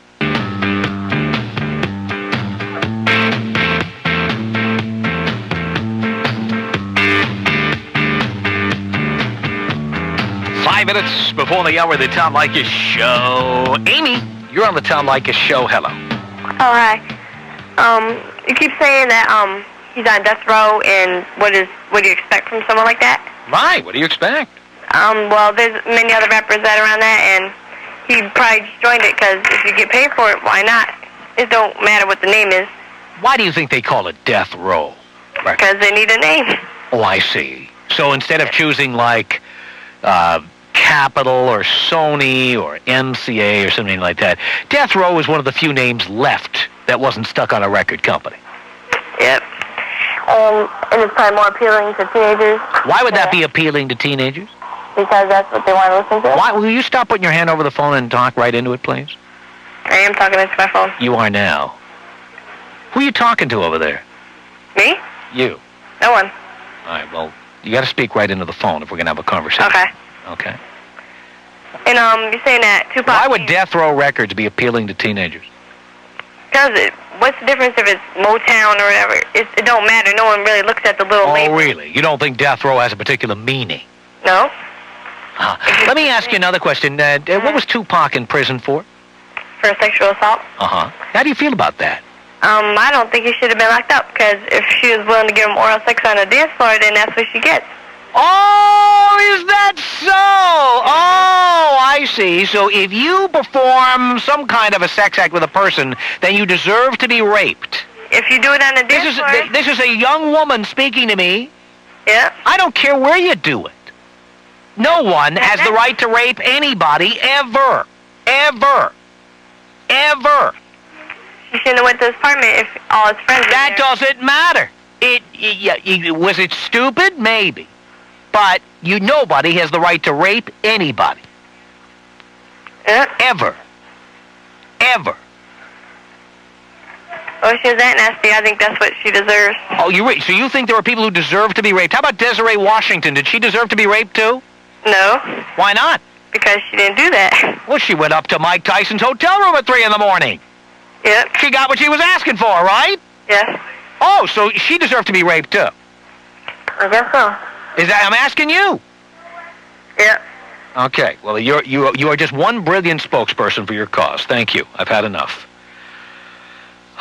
Five minutes before the hour of the Tom Leykis Show. Amy, you're on the Tom Leykis Show. Hello. Oh, hi. You keep saying that he's on death row, and what do you expect from someone like that? Right. What do you expect? Well, there's many other rappers that are on that, and he probably just joined it because if you get paid for it, why not? It don't matter what the name is. Why do you think they call it death row? Because they need a name. Oh, I see. So instead of choosing like Capital or Sony or MCA or something like that, Death Row is one of the few names left that wasn't stuck on a record company. Yep. And it's probably more appealing to teenagers. Why would that be appealing to teenagers? Because that's what they want to listen to. Why? Will you stop putting your hand over the phone and talk right into it, please? I am talking into my phone. You are now. Who are you talking to over there? Me? You. No one. All right, well, you got to speak right into the phone if we're going to have a conversation. Okay. Okay. And you're saying that Tupac... Why would Death Row Records be appealing to teenagers? Because what's the difference if it's Motown or whatever? It don't matter. No one really looks at the little label. Oh, really? You don't think Death Row has a particular meaning? No. Let me ask you another question. What was Tupac in prison for? For sexual assault. Uh-huh. How do you feel about that? I don't think he should have been locked up, because if she was willing to give him oral sex on a dance floor, then that's what she gets. Oh, is that so? Oh, I see. So if you perform some kind of a sex act with a person, then you deserve to be raped. If you do it on a dance floor... This is a young woman speaking to me. Yeah. I don't care where you do it. No one has the right to rape anybody ever. Ever. Ever. He shouldn't have went to his apartment if all his friends were That there. doesn't matter. Was it stupid? Maybe. But nobody has the right to rape anybody. Ever. Ever. Oh, she was that nasty. I think that's what she deserves. Oh, so you think there are people who deserve to be raped? How about Desiree Washington? Did she deserve to be raped too? No. Why not? Because she didn't do that. Well, she went up to Mike Tyson's hotel room at 3 in the morning. Yep. She got what she was asking for, right? Yes. Oh, so she deserved to be raped too. I guess so. I'm asking you. Yep. Okay. Well, you are just one brilliant spokesperson for your cause. Thank you. I've had enough.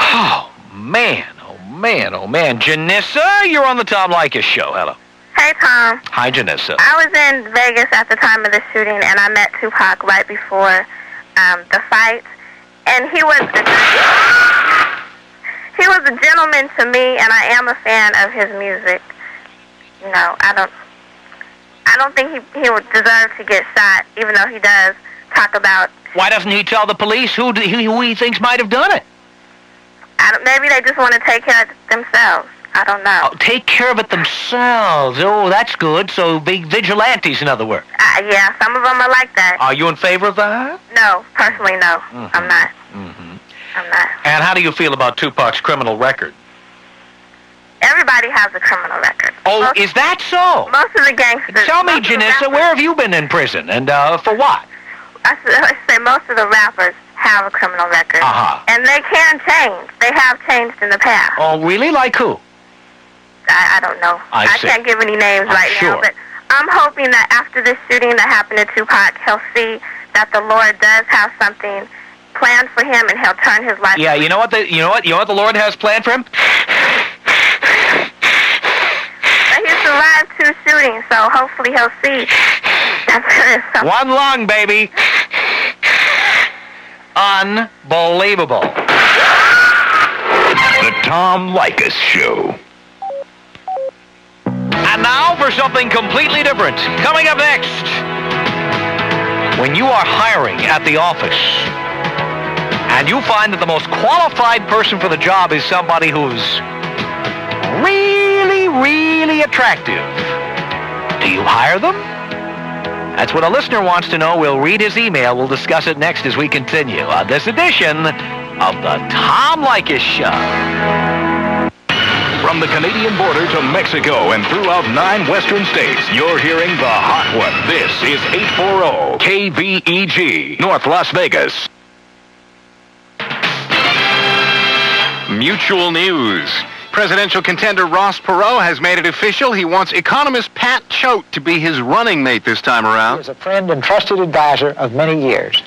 Oh man. Janissa, you're on the Tom Leykis show. Hello. Hey, Tom. Hi, Janissa. I was in Vegas at the time of the shooting, and I met Tupac right before the fight, and he was a gentleman to me, and I am a fan of his music. No, I don't think he would deserve to get shot, even though he does talk about. Why doesn't he tell the police who he thinks might have done it? Maybe they just want to take care of it themselves. I don't know. Oh, take care of it themselves. Oh, that's good. So be vigilantes, in other words. Yeah, some of them are like that. Are you in favor of that? No, personally, no. Mm-hmm. I'm not. Mm-hmm. I'm not. And how do you feel about Tupac's criminal record? Everybody has a criminal record. Oh, is that so? Most of the gangsters. Tell me, Janissa, where have you been in prison, and for what? I say most of the rappers have a criminal record. Uh-huh. And they can change. They have changed in the past. Oh, really? Like who? I don't know. I see. Can't give any names right sure. now, but I'm hoping that after this shooting that happened to Tupac, he'll see that the Lord does have something planned for him, and he'll turn his life. Yeah, you know what the Lord has planned for him? But he survived 2 shootings, so hopefully he'll see that there is something. One lung, baby. Unbelievable. The Tom Leykis Show. And now for something completely different. Coming up next. When you are hiring at the office and you find that the most qualified person for the job is somebody who's really, really attractive, do you hire them? That's what a listener wants to know. We'll read his email. We'll discuss it next as we continue on this edition of the Tom Leykis Show. From the Canadian border to Mexico and throughout 9 western states, you're hearing the hot one. This is 840 KVEG, North Las Vegas. Mutual news. Presidential contender Ross Perot has made it official. He wants economist Pat Choate to be his running mate this time around. He was a friend and trusted advisor of many years.